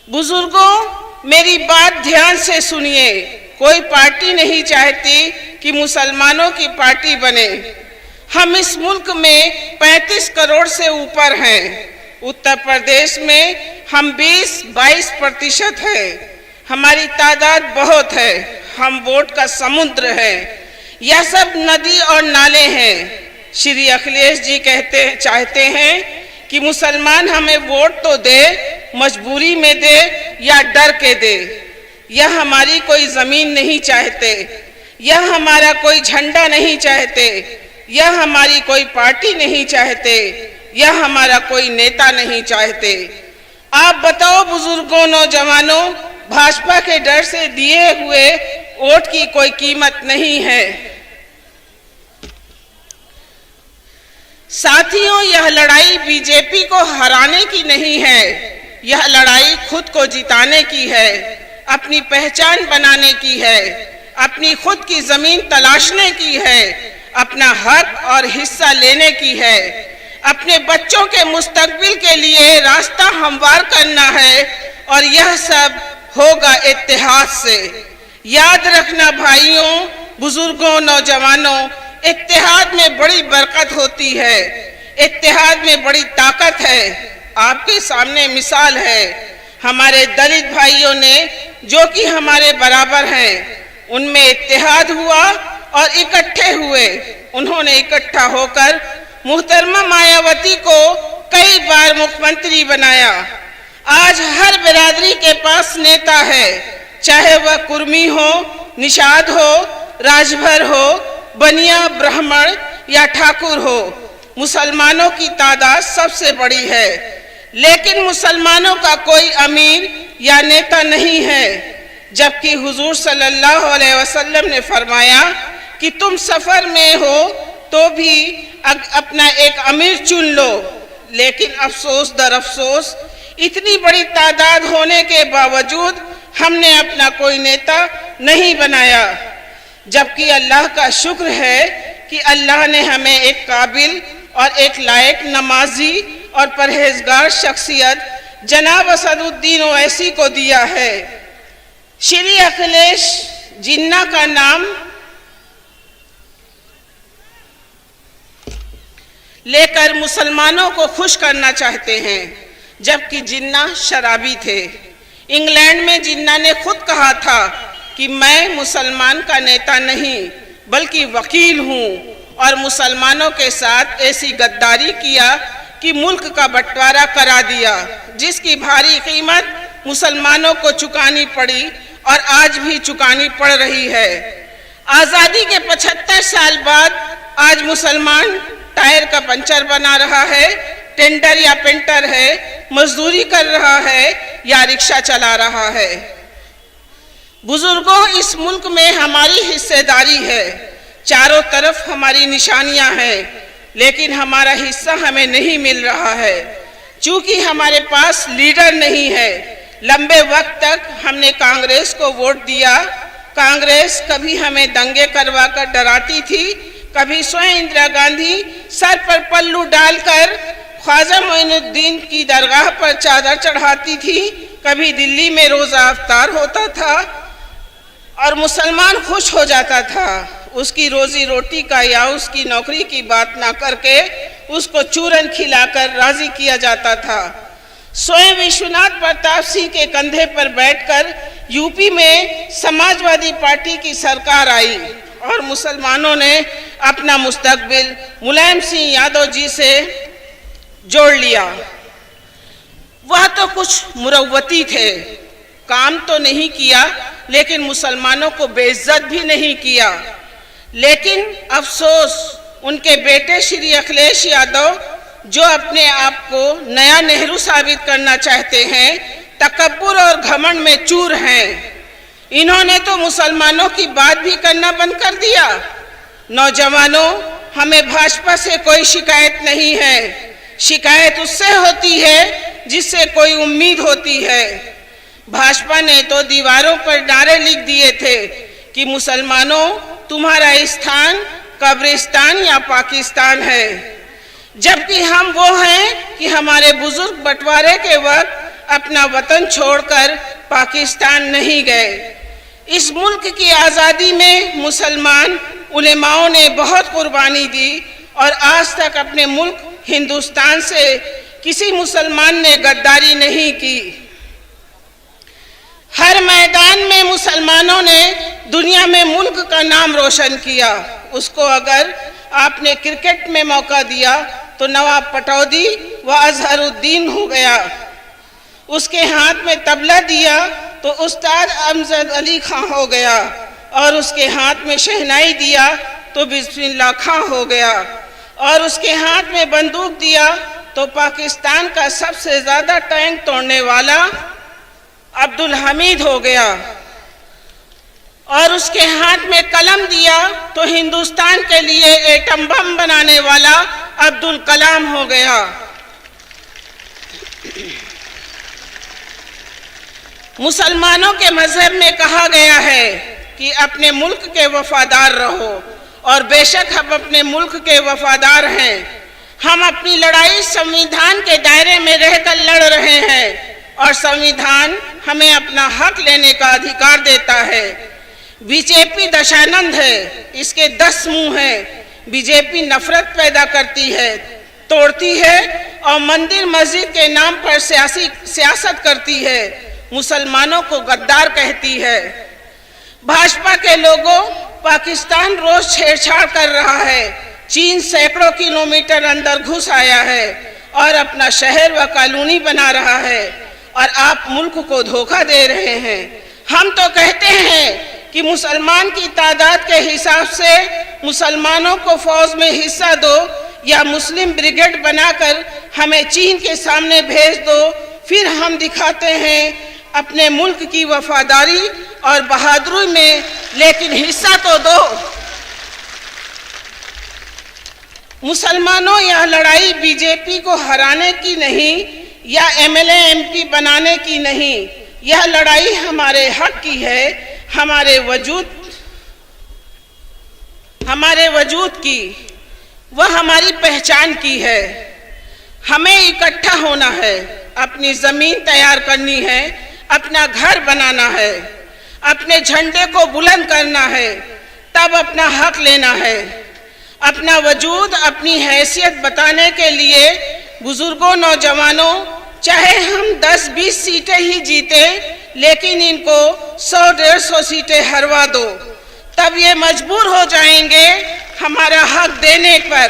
बुजुर्गों, मेरी बात ध्यान से सुनिए। कोई पार्टी नहीं चाहती कि मुसलमानों की पार्टी बने। हम इस मुल्क में 35 करोड़ से ऊपर हैं। उत्तर प्रदेश में हम 20-22% हैं। हमारी तादाद बहुत है। हम वोट का समुद्र है। यह सब नदी और नाले हैं। श्री अखिलेश जी चाहते हैं कि मुसलमान हमें वोट तो दे, मजबूरी में दे या डर के दे। यह हमारी कोई जमीन नहीं चाहते, यह हमारा कोई झंडा नहीं चाहते, यह हमारी कोई पार्टी नहीं चाहते, यह हमारा कोई नेता नहीं चाहते। आप बताओ बुजुर्गों, नौजवानों, भाजपा के डर से दिए हुए वोट की कोई कीमत नहीं है। साथियों, यह लड़ाई बीजेपी को हराने की नहीं है, यह लड़ाई खुद को जिताने की है, अपनी पहचान बनाने की है, अपनी खुद की जमीन तलाशने की है, अपना हक और हिस्सा लेने की है, अपने बच्चों के मुस्तकबिल के लिए रास्ता हमवार करना है। और यह सब होगा इत्तेहाद से। याद रखना भाइयों, बुजुर्गों, नौजवानों, इत्तेहाद में बड़ी बरकत होती है, इत्तेहाद में बड़ी ताकत है। आपके सामने मिसाल है, हमारे दलित भाइयों ने जो कि हमारे बराबर हैं, उनमें इत्तेहाद हुआ और इकट्ठे हुए। उन्होंने इकट्ठा होकर मुहतरमा मायावती को कई बार मुख्यमंत्री बनाया। आज हर बिरादरी के पास नेता है, चाहे वह कुर्मी हो, निषाद हो, राजभर हो, बनिया, ब्राह्मण या ठाकुर हो। मुसलमानों की तादाद सबसे बड़ी है, लेकिन मुसलमानों का कोई अमीर या नेता नहीं है। जबकि हुजूर सल्लल्लाहु अलैहि वसल्लम ने फरमाया कि तुम सफर में हो तो भी अपना एक अमीर चुन लो। लेकिन अफसोस दर अफसोस, इतनी बड़ी तादाद होने के बावजूद हमने अपना कोई नेता नहीं बनाया। जबकि अल्लाह का शुक्र है कि अल्लाह ने हमें एक काबिल और एक लायक नमाजी और परहेजगार शख्सियत जनाब असदुद्दीन ओवैसी को दिया है। श्री अखिलेश जिन्ना का नाम लेकर मुसलमानों को खुश करना चाहते हैं, जबकि जिन्ना शराबी थे। इंग्लैंड में जिन्ना ने खुद कहा था कि मैं मुसलमान का नेता नहीं बल्कि वकील हूँ, और मुसलमानों के साथ ऐसी गद्दारी किया कि मुल्क का बंटवारा करा दिया, जिसकी भारी कीमत मुसलमानों को चुकानी पड़ी और आज भी चुकानी पड़ रही है। आज़ादी के 75 साल बाद आज मुसलमान टायर का पंचर बना रहा है, टेंडर या पेंटर है, मजदूरी कर रहा है या रिक्शा चला रहा है। बुजुर्गों, इस मुल्क में हमारी हिस्सेदारी है, चारों तरफ हमारी निशानियां हैं, लेकिन हमारा हिस्सा हमें नहीं मिल रहा है। चूंकि हमारे पास लीडर नहीं है। लंबे वक्त तक हमने कांग्रेस को वोट दिया। कांग्रेस कभी हमें दंगे करवा कर डराती थी, कभी स्वयं इंदिरा गांधी सर पर पल्लू डालकर ख्वाजा मोइनुद्दीन की दरगाह पर चादर चढ़ाती थी, कभी दिल्ली में रोजा अफ्तार होता था और मुसलमान खुश हो जाता था। उसकी रोजी रोटी का या उसकी नौकरी की बात ना करके उसको चूरन खिलाकर राजी किया जाता था। स्वयं विश्वनाथ प्रताप सिंह के कंधे पर बैठकर यूपी में समाजवादी पार्टी की सरकार आई और मुसलमानों ने अपना मुस्तकबिल मुलायम सिंह यादव जी से जोड़ लिया। वह तो कुछ मुरव्वती थे, काम तो नहीं किया, लेकिन मुसलमानों को बेइज्जत भी नहीं किया। लेकिन अफसोस, उनके बेटे श्री अखिलेश यादव जो अपने आप को नया नेहरू साबित करना चाहते हैं, तकब्बुर और घमंड में चूर हैं। इन्होंने तो मुसलमानों की बात भी करना बंद कर दिया। नौजवानों, हमें भाजपा से कोई शिकायत नहीं है, शिकायत उससे होती है जिससे कोई उम्मीद होती है। भाजपा ने तो दीवारों पर नारे लिख दिए थे कि मुसलमानों, तुम्हारा स्थान कब्रिस्तान या पाकिस्तान है, जबकि हम वो हैं कि हमारे बुजुर्ग बंटवारे के वक्त अपना वतन छोड़कर पाकिस्तान नहीं गए। इस मुल्क की आज़ादी में मुसलमान उलेमाओं ने बहुत कुर्बानी दी और आज तक अपने मुल्क हिंदुस्तान से किसी मुसलमान ने गद्दारी नहीं की। हर मैदान में मुसलमानों ने दुनिया में मुल्क का नाम रोशन किया। उसको अगर आपने क्रिकेट में मौका दिया तो नवाब पटौदी व अजहरुद्दीन हो गया, उसके हाथ में तबला दिया तो उस्ताद अमजद अली खां हो गया, और उसके हाथ में शहनाई दिया तो बिस्मिल्लाह खां हो गया, और उसके हाथ में बंदूक दिया तो पाकिस्तान का सबसे ज्यादा टैंक तोड़ने वाला अब्दुल हमीद हो गया, और उसके हाथ में कलम दिया तो हिंदुस्तान के लिए एटम बम बनाने वाला अब्दुल कलाम हो गया। मुसलमानों के मजहब में कहा गया है कि अपने मुल्क के वफादार रहो, और बेशक हम अपने मुल्क के वफादार हैं। हम अपनी लड़ाई संविधान के दायरे में रहकर लड़ रहे हैं, और संविधान हमें अपना हक लेने का अधिकार देता है। बीजेपी दशानंद है, इसके 10 मुंह हैं। बीजेपी नफरत पैदा करती है, तोड़ती है और मंदिर मस्जिद के नाम पर सियासत करती है। मुसलमानों को गद्दार कहती है। भाजपा के लोगों, पाकिस्तान रोज छेड़छाड़ कर रहा है। चीन सैकड़ों किलोमीटर अंदर घुस आया है और अपना शहर व कॉलोनी बना रहा है, और आप मुल्क को धोखा दे रहे हैं। हम तो कहते हैं कि मुसलमान की तादाद के हिसाब से मुसलमानों को फौज में हिस्सा दो, या मुस्लिम ब्रिगेड बनाकर हमें चीन के सामने भेज दो, फिर हम दिखाते हैं अपने मुल्क की वफादारी और बहादुरी में, लेकिन हिस्सा तो दो। मुसलमानों, यह लड़ाई बीजेपी को हराने की नहीं या एमएलए एमपी बनाने की नहीं, यह लड़ाई हमारे हक की है, हमारे वजूद की, वह हमारी पहचान की है। हमें इकट्ठा होना है, अपनी जमीन तैयार करनी है, अपना घर बनाना है, अपने झंडे को बुलंद करना है, तब अपना हक लेना है। अपना वजूद, अपनी हैसियत बताने के लिए बुजुर्गों, नौजवानों, चाहे हम 10-20 सीटें ही जीते, लेकिन इनको 100-150 सीटें हरवा दो, तब ये मजबूर हो जाएंगे हमारा हक देने पर।